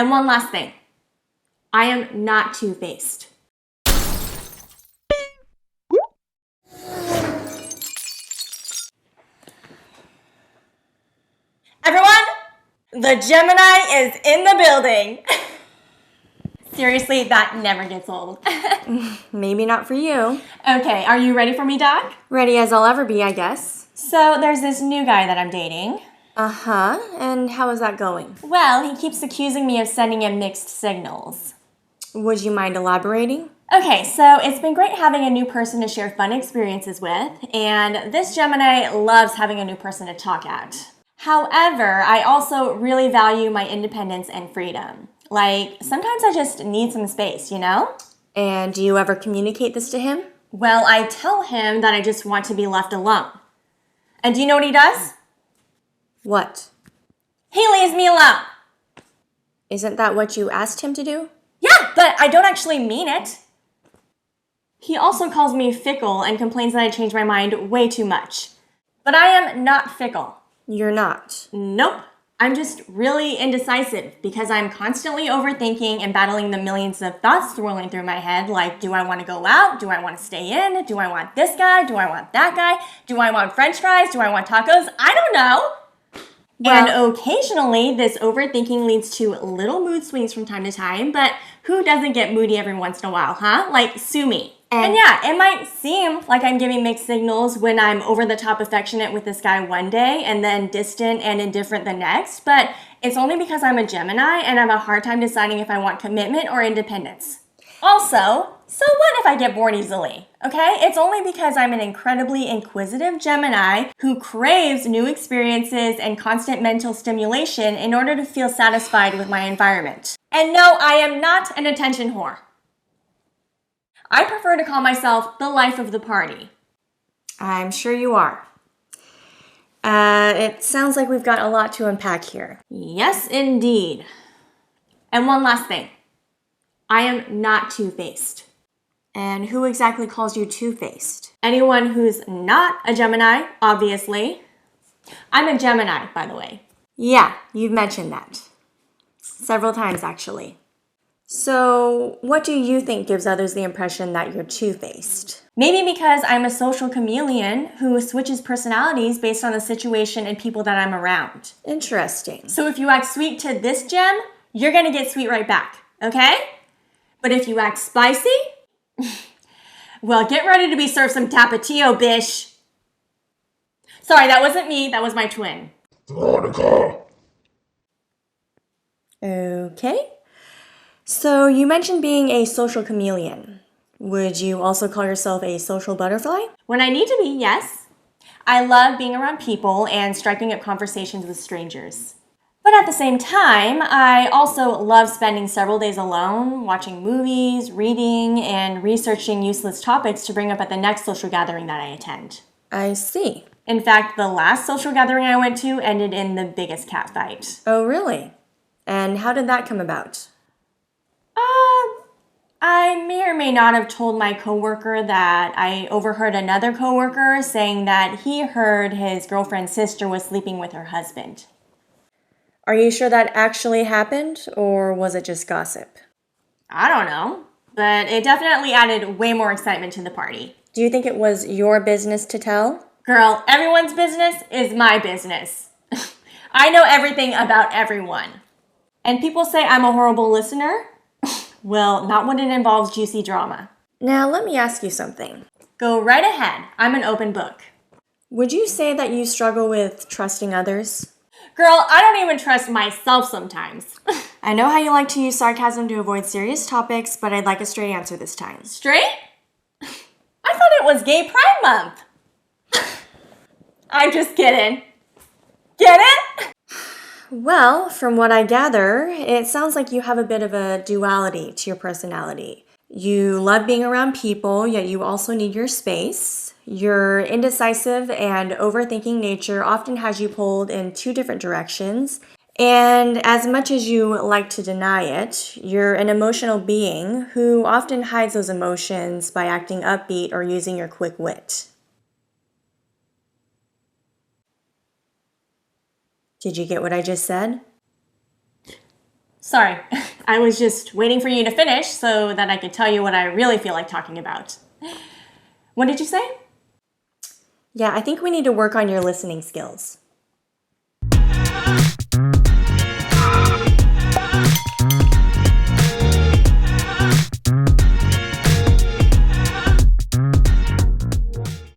And one last thing. I am not two-faced. Everyone, the Gemini is in the building. Seriously, that never gets old. Maybe not for you. Okay, are you ready for me, Doc? Ready as I'll ever be, I guess. So there's this new guy that I'm dating. Uh-huh. And how is that going? Well, he keeps accusing me of sending him mixed signals. Would you mind elaborating? Okay, so it's been great having a new person to share fun experiences with, and this Gemini loves having a new person to talk at. However, I also really value my independence and freedom. Like, sometimes I just need some space, you know? And do you ever communicate this to him? Well, I tell him that I just want to be left alone. And do you know what he does? What? He leaves me alone. Isn't that what you asked him to do? Yeah, but I don't actually mean it. He also calls me fickle and complains that I change my mind way too much. But I am not fickle. You're not. Nope. I'm just really indecisive because I'm constantly overthinking and battling the millions of thoughts swirling through my head like, do I want to go out? Do I want to stay in? Do I want this guy? Do I want that guy? Do I want french fries? Do I want tacos? I don't know. Well, and occasionally, this overthinking leads to little mood swings from time to time, but who doesn't get moody every once in a while, huh? Like, sue me. And yeah, it might seem like I'm giving mixed signals when I'm over-the-top affectionate with this guy one day and then distant and indifferent the next, but it's only because I'm a Gemini and I have a hard time deciding if I want commitment or independence. Also, so what if I get bored easily? Okay? It's only because I'm an incredibly inquisitive Gemini who craves new experiences and constant mental stimulation in order to feel satisfied with my environment. And no, I am not an attention whore. I prefer to call myself the life of the party. I'm sure you are. It sounds like we've got a lot to unpack here. Yes, indeed. And one last thing. I am not two-faced. And who exactly calls you two-faced? Anyone who's not a Gemini, obviously. I'm a Gemini, by the way. Yeah, you've mentioned that. Several times, actually. So, what do you think gives others the impression that you're two-faced? Maybe because I'm a social chameleon who switches personalities based on the situation and people that I'm around. Interesting. So if you act sweet to this gem, you're gonna get sweet right back, okay? But if you act spicy, well, get ready to be served some tapatio, bish. Sorry, that wasn't me, that was my twin. Veronica. Okay. So, you mentioned being a social chameleon. Would you also call yourself a social butterfly? When I need to be, yes. I love being around people and striking up conversations with strangers. But at the same time, I also love spending several days alone, watching movies, reading, and researching useless topics to bring up at the next social gathering that I attend. I see. In fact, the last social gathering I went to ended in the biggest cat fight. Oh, really? And how did that come about? I may or may not have told my coworker that I overheard another coworker saying that he heard his girlfriend's sister was sleeping with her husband. Are you sure that actually happened, or was it just gossip? I don't know, but it definitely added way more excitement to the party. Do you think it was your business to tell? Girl, everyone's business is my business. I know everything about everyone. And people say I'm a horrible listener. Well, not when it involves juicy drama. Now, let me ask you something. Go right ahead. I'm an open book. Would you say that you struggle with trusting others? Girl, I don't even trust myself sometimes. I know how you like to use sarcasm to avoid serious topics, but I'd like a straight answer this time. Straight? I thought it was Gay Pride Month. I'm just kidding. Get it? Well, from what I gather, it sounds like you have a bit of a duality to your personality. You love being around people, yet you also need your space. Your indecisive and overthinking nature often has you pulled in two different directions. And as much as you like to deny it, you're an emotional being who often hides those emotions by acting upbeat or using your quick wit. Did you get what I just said? Sorry, I was just waiting for you to finish so that I could tell you what I really feel like talking about. What did you say? Yeah, I think we need to work on your listening skills.